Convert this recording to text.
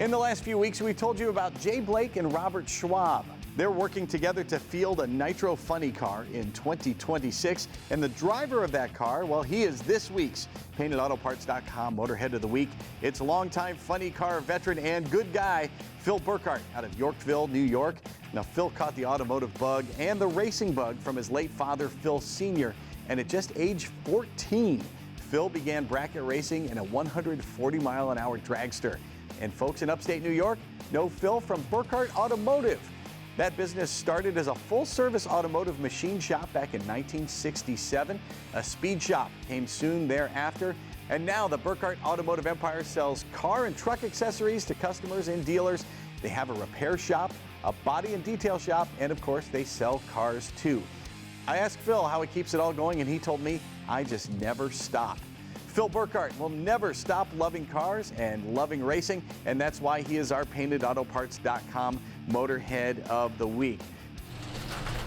In the last few weeks, we told you about Jay Blake and Robert Schwab. They're working together to field a Nitro Funny Car in 2026. And the driver of that car, well, he is this week's PaintedAutoParts.com Motorhead of the Week. It's longtime funny car veteran and good guy, Phil Burkart, out of Yorkville, New York. Now, Phil caught the automotive bug and the racing bug from his late father, Phil Sr., and at just age 14, Phil began bracket racing in a 140-mile-an-hour dragster. And folks in upstate New York know Phil from Burkart Automotive. That business started as a full-service automotive machine shop back in 1967. A speed shop came soon thereafter. And now the Burkart Automotive Empire sells car and truck accessories to customers and dealers. They have a repair shop, a body and detail shop, and of course they sell cars too. I asked Phil how he keeps it all going, and he told me, I just never stop. Phil Burkart will never stop loving cars and loving racing, and that's why he is our PaintedAutoParts.com Motorhead of the Week.